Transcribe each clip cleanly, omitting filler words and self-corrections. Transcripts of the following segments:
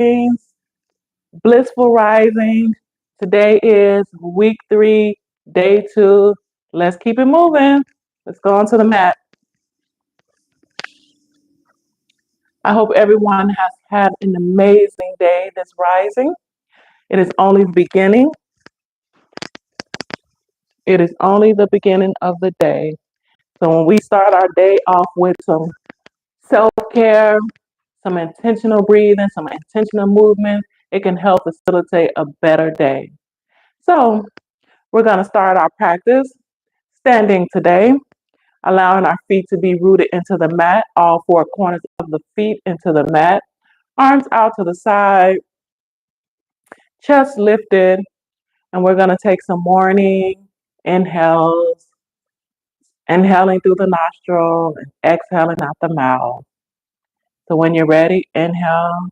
Greetings, blissful rising. Today is week 3, day 2. Let's keep it moving. Let's go onto the mat. I hope everyone has had an amazing day this rising. It is only the beginning. It is only the beginning of the day. So when we start our day off with some self-care, some intentional breathing, some intentional movement, it can help facilitate a better day. So we're going to start our practice standing today, allowing our feet to be rooted into the mat, all 4 corners of the feet into the mat, arms out to the side, chest lifted, and we're going to take some morning inhales, inhaling through the nostril and exhaling out the mouth. So when you're ready, inhale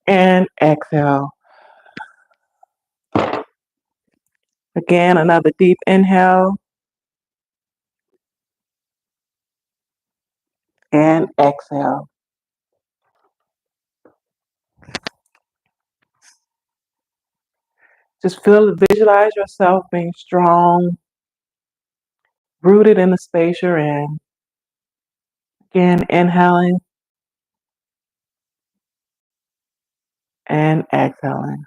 and exhale. Again, another deep inhale and exhale. Just visualize yourself being strong, rooted in the space you're in. Again, inhaling and exhaling.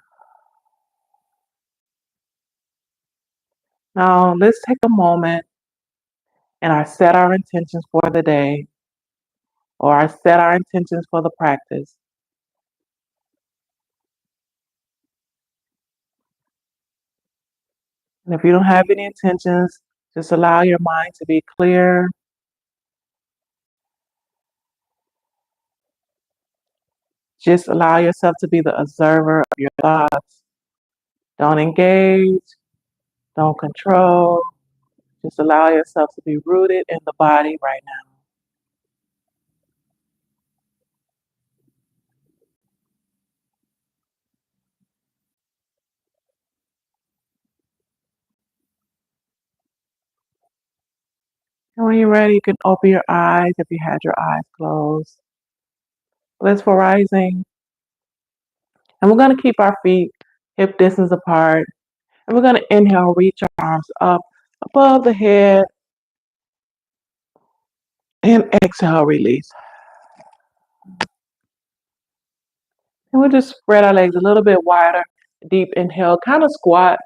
Now, let's take a moment and I set our intentions for the day, or I set our intentions for the practice. And if you don't have any intentions, just allow your mind to be clear. Just allow yourself to be the observer of your thoughts. Don't engage, don't control. Just allow yourself to be rooted in the body right now. And when you're ready, you can open your eyes if you had your eyes closed. Blissful rising. And we're going to keep our feet hip distance apart. And we're going to inhale, reach our arms up above the head. And exhale, release. And we'll just spread our legs a little bit wider. Deep inhale, kind of squat.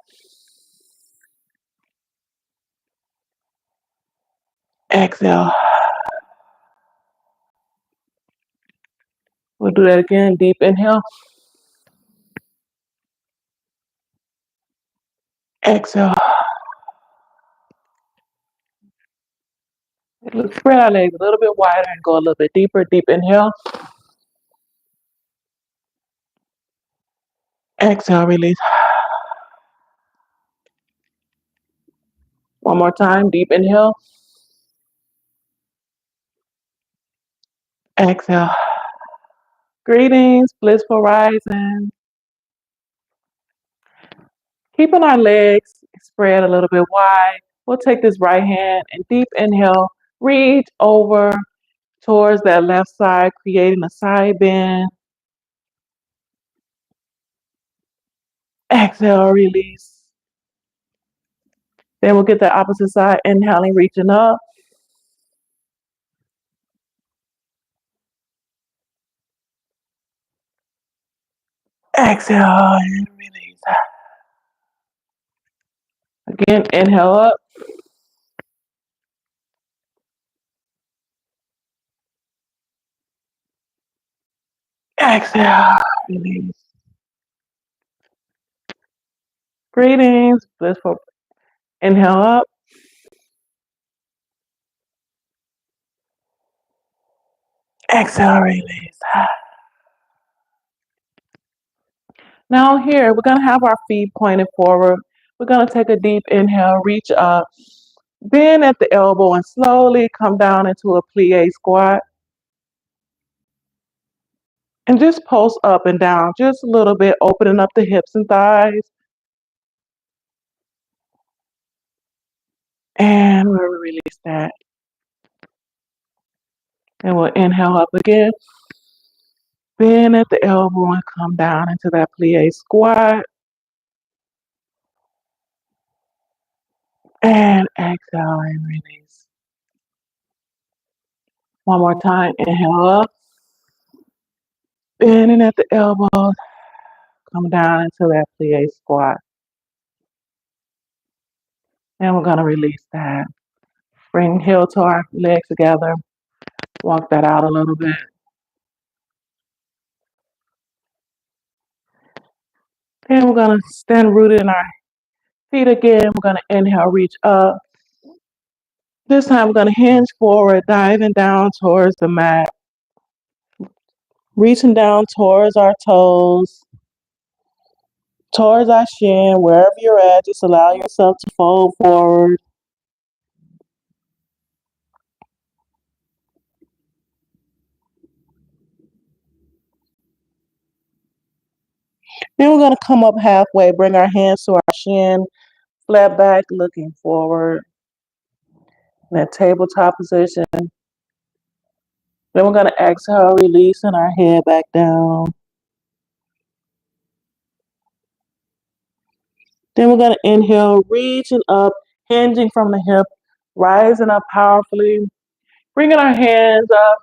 Exhale. We'll do that again. Deep inhale. Exhale. Let's spread our legs a little bit wider and go a little bit deeper. Deep inhale. Exhale, release. One more time. Deep inhale. Exhale. Greetings, blissful rising. Keeping our legs spread a little bit wide. We'll take this right hand and deep inhale. Reach over towards that left side, creating a side bend. Exhale, release. Then we'll get the opposite side, inhaling, reaching up. Exhale and release. Again, inhale up. Exhale, release. Greetings, blissful. Inhale up. Exhale, release. Now here, we're gonna have our feet pointed forward. We're gonna take a deep inhale, reach up, bend at the elbow and slowly come down into a plie squat. And just pulse up and down just a little bit, opening up the hips and thighs. And we'll release that. And we'll inhale up again. Bend at the elbow and come down into that plie squat. And exhale and release. One more time. Inhale up. Bending at the elbow. Come down into that plie squat. And we're going to release that. Bring heel to our legs together. Walk that out a little bit. Then we're going to stand rooted in our feet again. We're going to inhale, reach up. This time we're going to hinge forward, diving down towards the mat. Reaching down towards our toes, towards our shin, wherever you're at, just allow yourself to fold forward. Then we're going to come up halfway, bring our hands to our shin, flat back, looking forward. In that tabletop position. Then we're going to exhale, releasing our head back down. Then we're going to inhale, reaching up, hinging from the hip, rising up powerfully, bringing our hands up.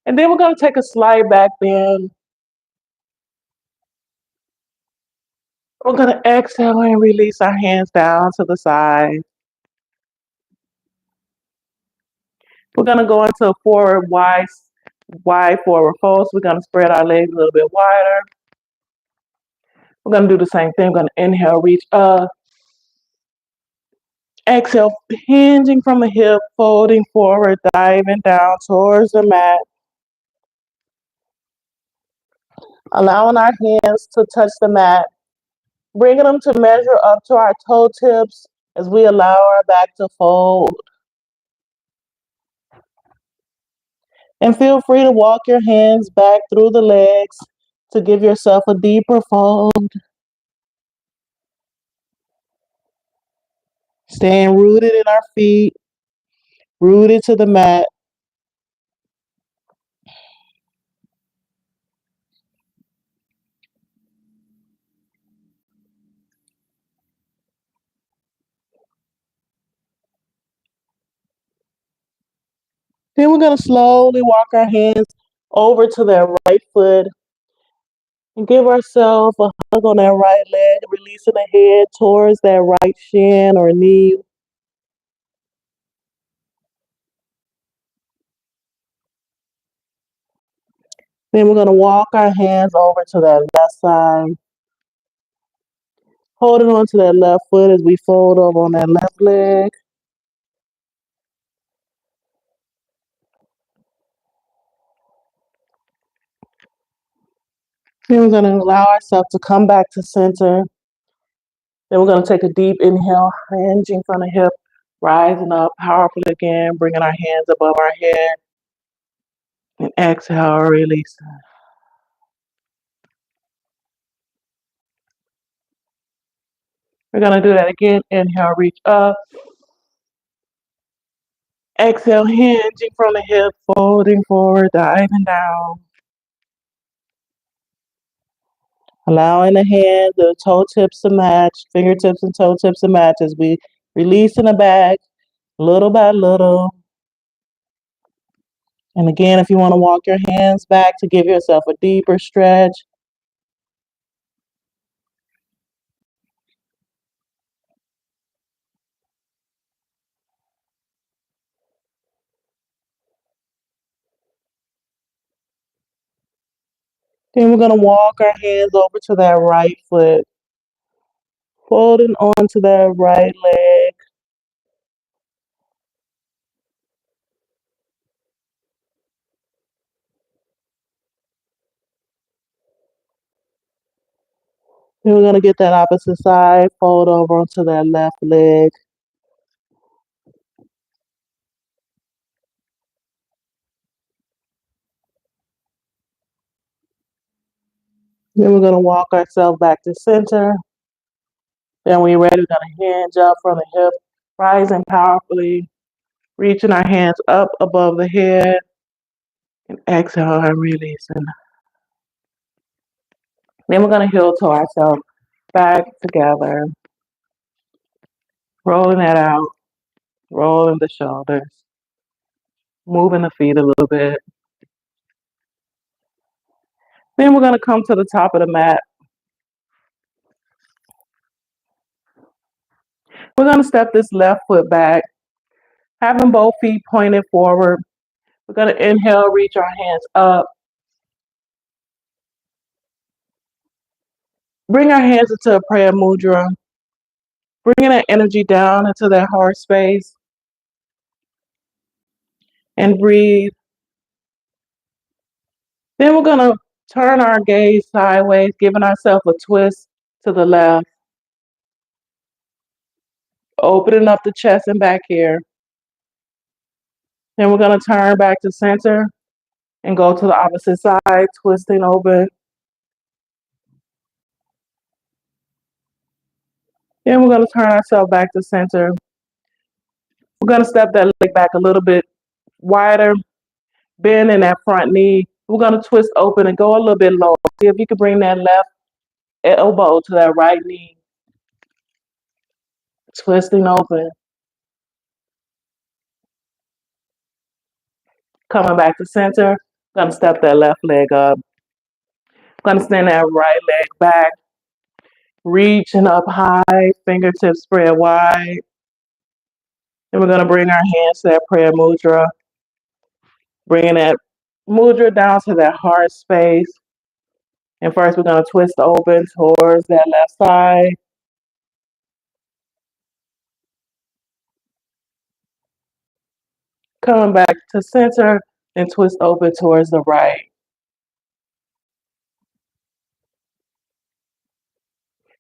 And then we're going to take a slight back bend. We're going to exhale and release our hands down to the side. We're going to go into a forward wide forward fold. So we're going to spread our legs a little bit wider. We're going to do the same thing. We're going to inhale, reach up. Exhale, hinging from the hip, folding forward, diving down towards the mat. Allowing our hands to touch the mat. Bringing them to measure up to our toe tips as we allow our back to fold. And feel free to walk your hands back through the legs to give yourself a deeper fold. Staying rooted in our feet, rooted to the mat. Then we're going to slowly walk our hands over to that right foot and give ourselves a hug on that right leg, releasing the head towards that right shin or knee. Then we're going to walk our hands over to that left side, holding on to that left foot as we fold over on that left leg. Then we're going to allow ourselves to come back to center. Then we're going to take a deep inhale, hinging from the hip, rising up powerfully again, bringing our hands above our head. And exhale, release. We're going to do that again. Inhale, reach up. Exhale, hinging from the hip, folding forward, diving down. Allowing the hands, the toe tips to match, fingertips and toe tips to match as we release in the back, little by little. And again, if you want to walk your hands back to give yourself a deeper stretch. Then we're going to walk our hands over to that right foot, folding onto that right leg. Then we're going to get that opposite side, fold over onto that left leg. Then we're going to walk ourselves back to center. Then when you're ready, we're going to hinge up from the hip, rising powerfully, reaching our hands up above the head. And exhale and release. And then we're going to heel toe ourselves back together, rolling that out, rolling the shoulders, moving the feet a little bit. Then we're going to come to the top of the mat. We're going to step this left foot back, having both feet pointed forward. We're going to inhale, reach our hands up. Bring our hands into a prayer mudra, bringing that energy down into that heart space. And breathe. Then we're going to turn our gaze sideways, giving ourselves a twist to the left, opening up the chest and back here. Then we're going to turn back to center and go to the opposite side, twisting open. Then we're going to turn ourselves back to center. We're going to step that leg back a little bit wider, bend in that front knee. We're going to twist open and go a little bit lower. See if you can bring that left elbow to that right knee. Twisting open. Coming back to center. Going to step that left leg up. Going to stand that right leg back. Reaching up high, fingertips spread wide. And we're going to bring our hands to that prayer mudra. Bringing that mudra down to that heart space. And first we're going to twist open towards that left side. Coming back to center and twist open towards the right.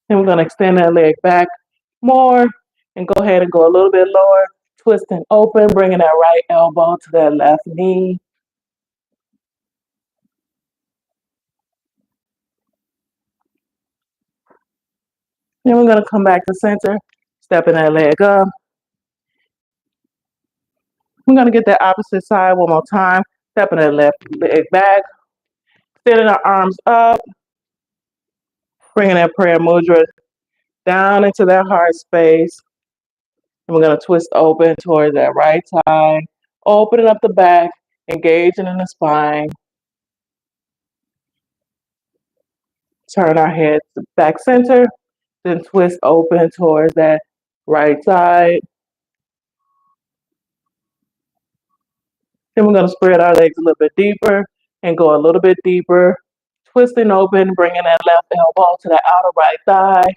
Then we're going to extend that leg back more and go ahead and go a little bit lower. Twisting open, bringing that right elbow to that left knee. Then we're going to come back to center, stepping that leg up. We're going to get that opposite side one more time, stepping that left leg back, extending our arms up, bringing that prayer mudra down into that heart space. And we're going to twist open towards that right side, opening up the back, engaging in the spine. Turn our head to back center, then twist open towards that right side. Then we're going to spread our legs a little bit deeper and go a little bit deeper, twisting open, bringing that left elbow to the outer right thigh.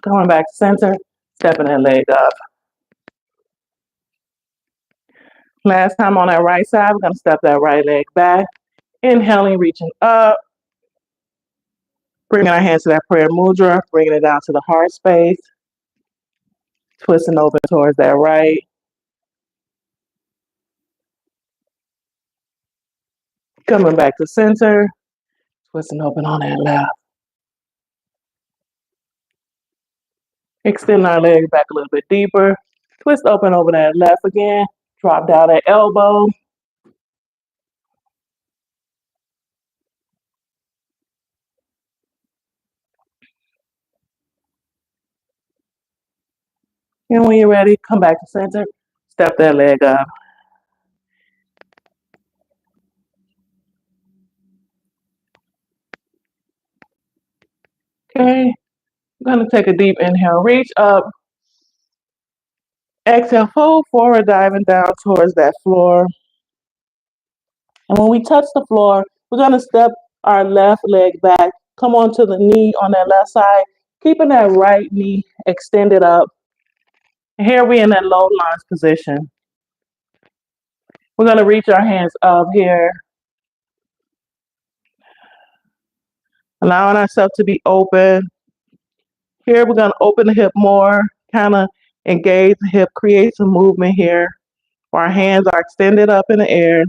Coming back to center, stepping that leg up. Last time on that right side, we're going to step that right leg back. Inhaling, reaching up. Bringing our hands to that prayer mudra, bringing it down to the heart space. Twisting open towards that right. Coming back to center. Twisting open on that left. Extend our legs back a little bit deeper. Twist open over that left again. Drop down that elbow. And when you're ready, come back to center. Step that leg up. Okay. I'm going to take a deep inhale. Reach up. Exhale, fold forward, diving down towards that floor. And when we touch the floor, we're going to step our left leg back. Come onto the knee on that left side, keeping that right knee extended up. And here we're in that low lunge position. We're going to reach our hands up here, allowing ourselves to be open. Here we're going to open the hip more, kind of engage the hip, create some movement here. Our hands are extended up in the air.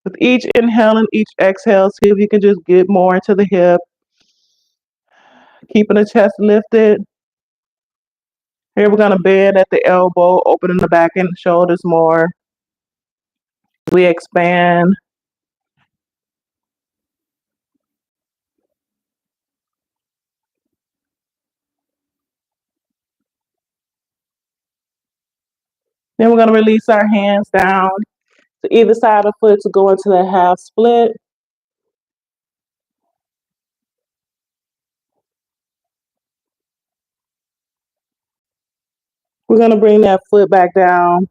With each inhale and each exhale, see if you can just get more into the hip. Keeping the chest lifted. Here we're gonna bend at the elbow, opening the back and the shoulders more. We expand. Then we're gonna release our hands down to either side of the foot to go into the half split. We're gonna bring that foot back down,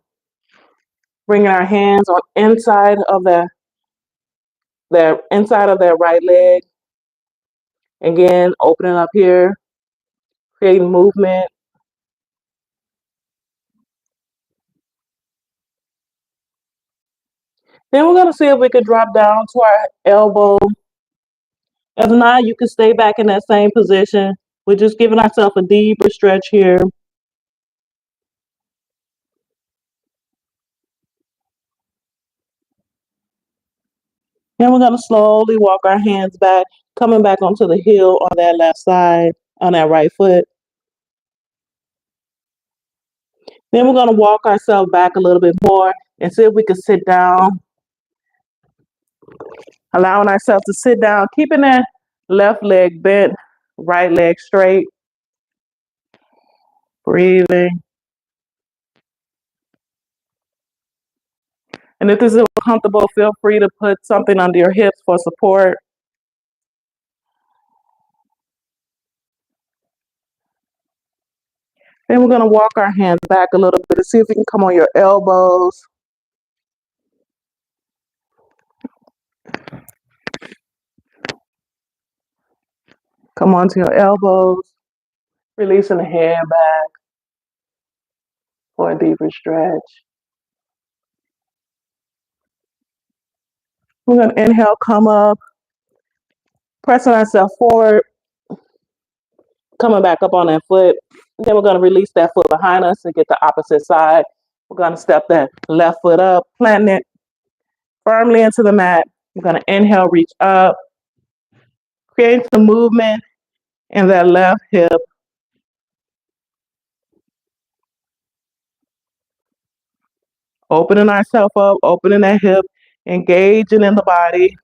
bringing our hands on inside of the inside of that right leg. Again, opening up here, creating movement. Then we're gonna see if we could drop down to our elbow. If not, you can stay back in that same position. We're just giving ourselves a deeper stretch here. Then we're gonna slowly walk our hands back, coming back onto the heel on that left side, on that right foot. Then we're gonna walk ourselves back a little bit more and see if we can sit down, allowing ourselves to sit down, keeping that left leg bent, right leg straight, breathing. And if this is uncomfortable, feel free to put something under your hips for support. Then we're gonna walk our hands back a little bit to see if you can come on your elbows. Come onto your elbows, releasing the head back for a deeper stretch. We're gonna inhale, come up, pressing ourselves forward, coming back up on that foot. Then we're gonna release that foot behind us and get the opposite side. We're gonna step that left foot up, planting it firmly into the mat. We're gonna inhale, reach up, create some movement in that left hip. Opening ourselves up, opening that hip, engaging in the body.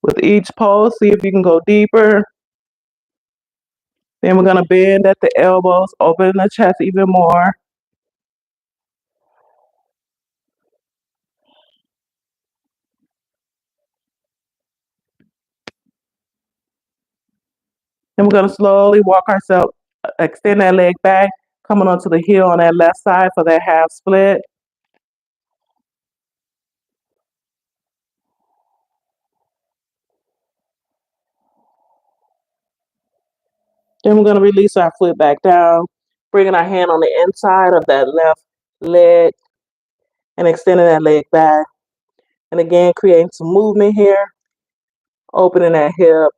With each pose, see if you can go deeper. Then we're gonna bend at the elbows, open the chest even more. Then we're gonna slowly walk ourselves, extend that leg back, coming onto the heel on that left side for that half split. Then we're gonna release our foot back down, bringing our hand on the inside of that left leg and extending that leg back. And again, creating some movement here, opening that hip.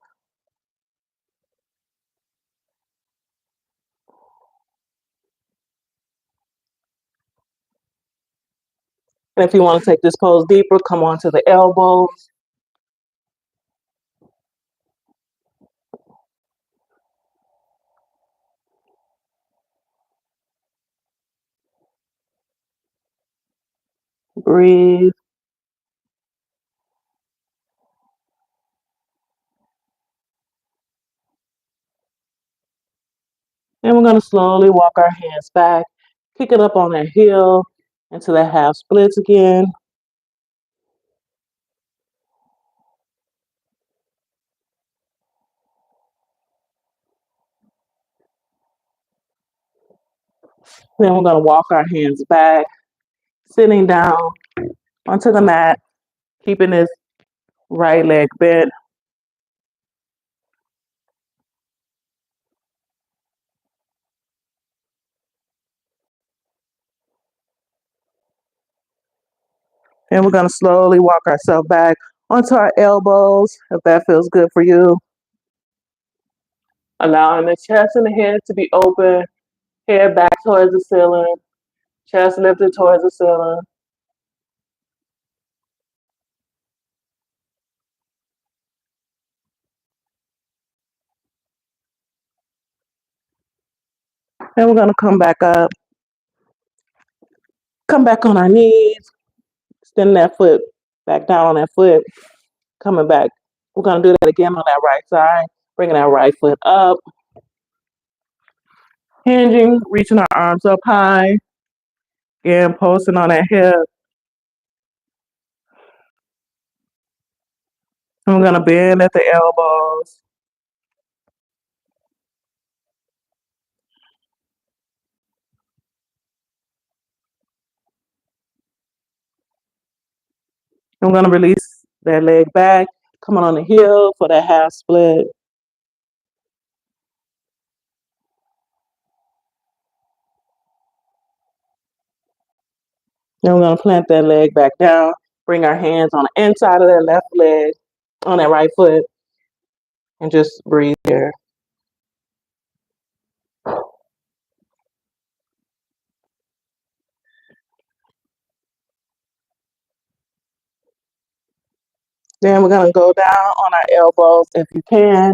And if you want to take this pose deeper, come onto the elbows. Breathe. And we're going to slowly walk our hands back, kick it up on that heel into the half splits again. Then we're going to walk our hands back, sitting down onto the mat, keeping this right leg bent. Then we're going to slowly walk ourselves back onto our elbows, if that feels good for you. Allowing the chest and the head to be open, head back towards the ceiling, chest lifted towards the ceiling. And we're gonna come back up, come back on our knees, extend that foot back down on that foot, coming back. We're gonna do that again on that right side, bringing that right foot up, hinging, reaching our arms up high, again, pulsing on that hip. And we're gonna bend at the elbows. I'm gonna release that leg back, coming on the heel for that half split. Then we're gonna plant that leg back down, bring our hands on the inside of that left leg, on that right foot, and just breathe here. Then we're gonna go down on our elbows if you can.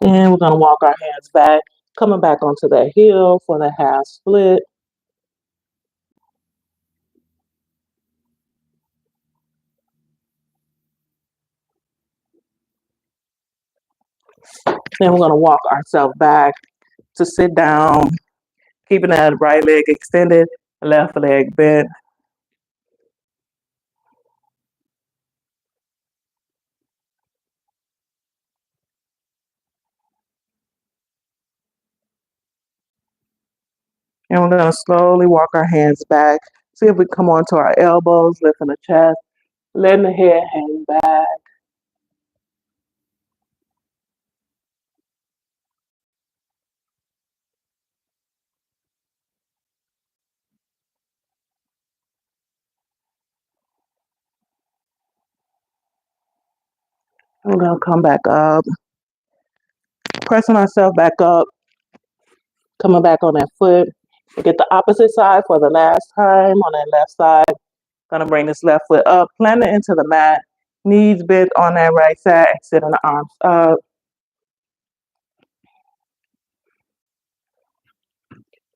And we're gonna walk our hands back, coming back onto that heel for the half split. Then we're gonna walk ourselves back to sit down, keeping that right leg extended, left leg bent. And we're gonna slowly walk our hands back. See if we come onto our elbows, lifting the chest, letting the head hang back. We're gonna come back up, pressing ourselves back up, coming back on that foot. We get the opposite side for the last time on that left side. Gonna bring this left foot up, plant it into the mat, knees bent on that right side, extending the arms up.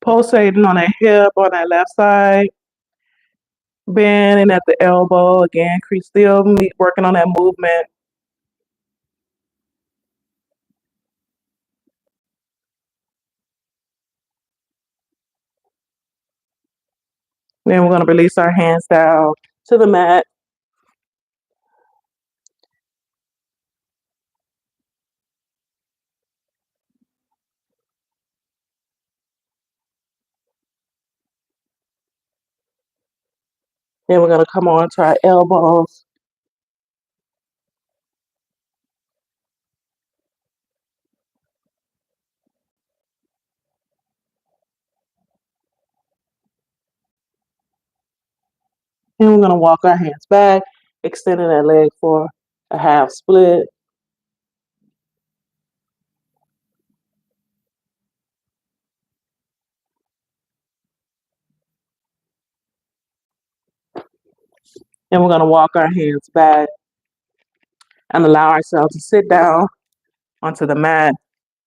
Pulsating on that hip on that left side, bending at the elbow again, still working on that movement. Then we're gonna release our hands down to the mat. Then we're gonna come on to our elbows. Then we're gonna walk our hands back, extending that leg for a half split. Then we're gonna walk our hands back and allow ourselves to sit down onto the mat.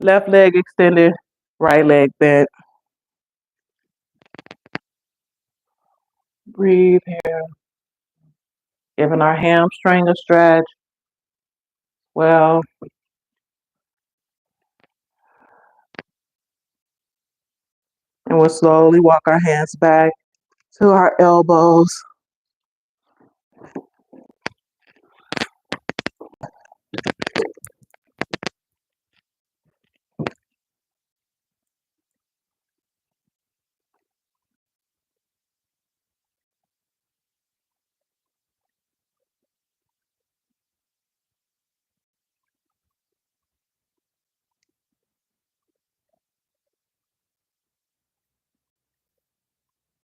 Left leg extended, right leg bent. Breathe here. Giving our hamstring a stretch. Well, and we'll slowly walk our hands back to our elbows.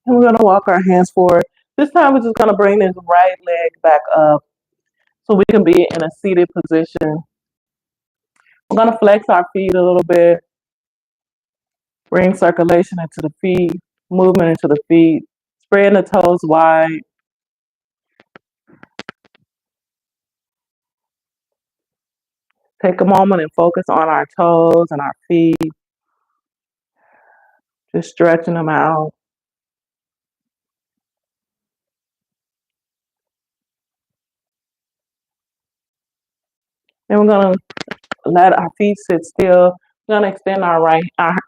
And we're gonna walk our hands forward. This time we're just gonna bring this right leg back up so we can be in a seated position. We're gonna flex our feet a little bit, Bring circulation into the feet, movement into the feet, spreading the toes wide. Take a moment and focus on our toes and our feet, just stretching them out. Then we're gonna let our feet sit still. We're gonna extend our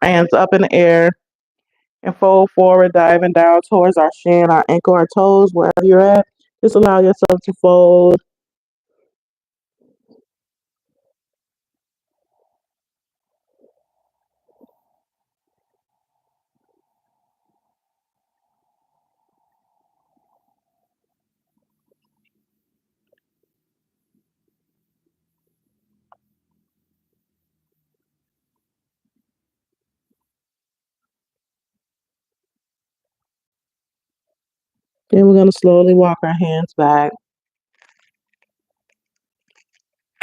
hands up in the air and fold forward, diving down towards our shin, our ankle, our toes, wherever you're at. Just allow yourself to fold. Then we're gonna slowly walk our hands back.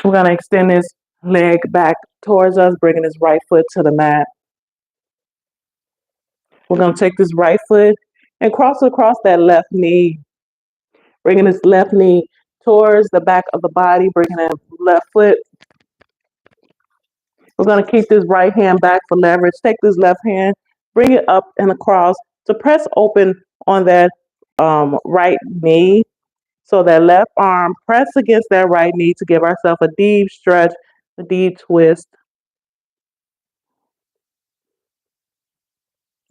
We're gonna extend this leg back towards us, bringing this right foot to the mat. We're gonna take this right foot and cross across that left knee, bringing this left knee towards the back of the body, bringing that left foot. We're going to keep this right hand back for leverage. Take this left hand, bring it up and across to press open on that right knee. So that left arm, press against that right knee to give ourselves a deep stretch, a deep twist.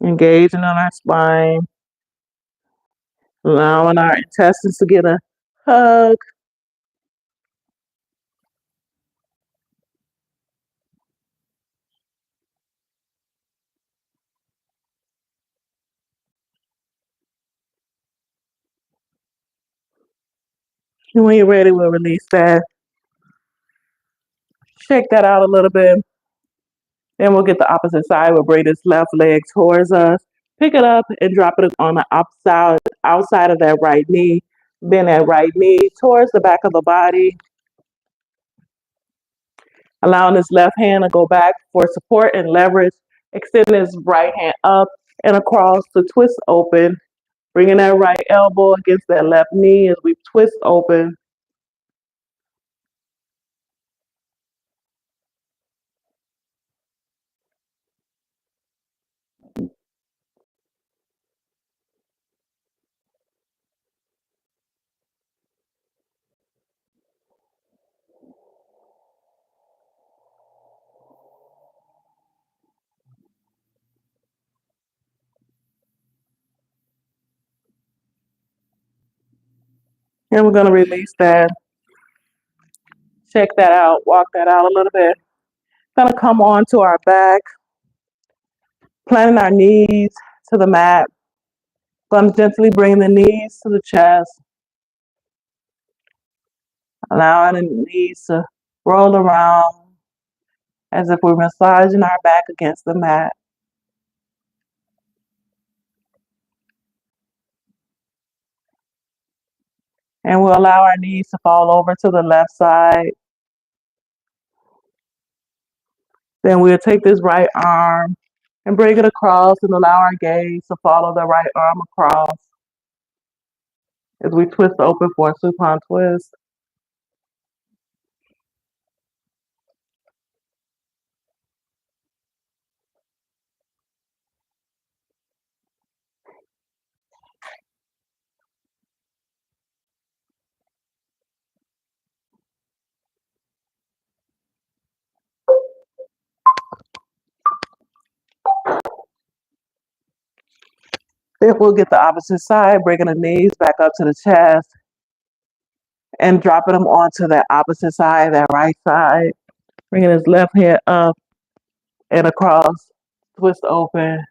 Engaging on our spine, allowing our intestines to get a hug. And when you're ready, we'll release that. Shake that out a little bit. Then we'll get the opposite side. We'll bring this left leg towards us. Pick it up and drop it on the outside of that right knee. Bend that right knee towards the back of the body. Allowing this left hand to go back for support and leverage. Extend this right hand up and across to twist open. Bringing that right elbow against that left knee as we twist open. And we're going to release that. Check that out. Walk that out a little bit. Going to come on to our back. Planting our knees to the mat. Going to gently bring the knees to the chest. Allowing the knees to roll around as if we're massaging our back against the mat. And we'll allow our knees to fall over to the left side. Then we'll take this right arm and bring it across and allow our gaze to follow the right arm across as we twist open for a supine twist. Then we'll get the opposite side, bringing the knees back up to the chest and dropping them onto that opposite side, that right side. Bringing his left hand up and across, twist open.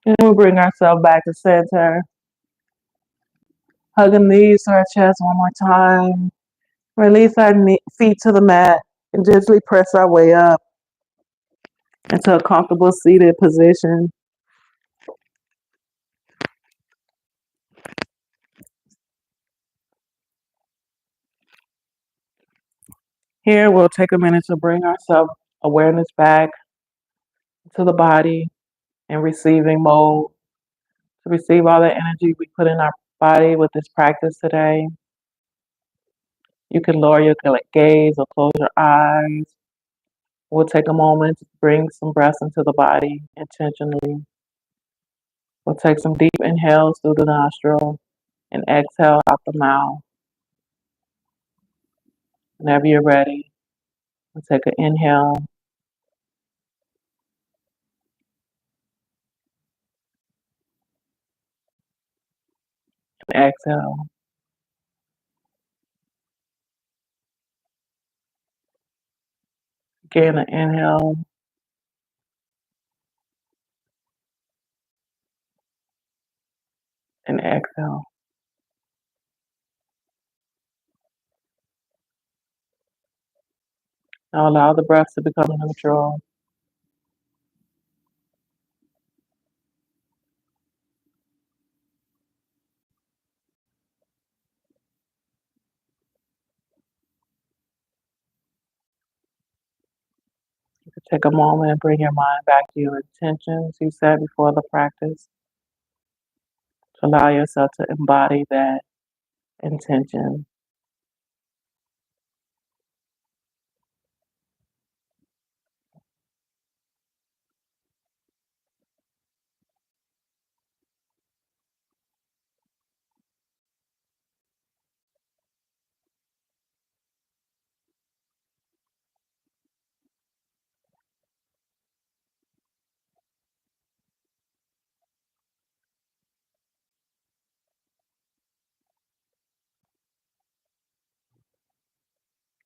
And we'll bring ourselves back to center. Hug the knees to our chest one more time. Release our feet to the mat and gently press our way up into a comfortable seated position. Here, we'll take a minute to bring our self awareness back to the body in receiving mode, to receive all the energy we put in our body with this practice today. You can lower your gaze or close your eyes. We'll take a moment to bring some breaths into the body intentionally. We'll take some deep inhales through the nostril and exhale out the mouth. Whenever you're ready, we'll take an inhale and exhale. Again, an inhale and exhale. Now allow the breath to become neutral. Take a moment and bring your mind back to your intentions you set before the practice. To allow yourself to embody that intention.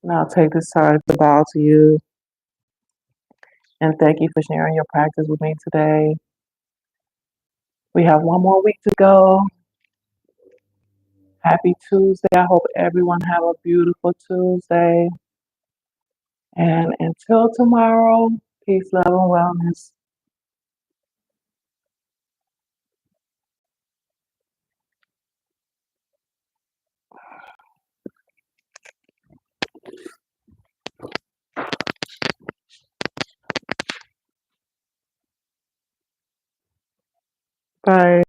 Now take this time to bow to you and thank you for sharing your practice with me today. We have one more week to go. Happy Tuesday. I hope everyone have a beautiful Tuesday. And until tomorrow, peace, love, and wellness. Bye.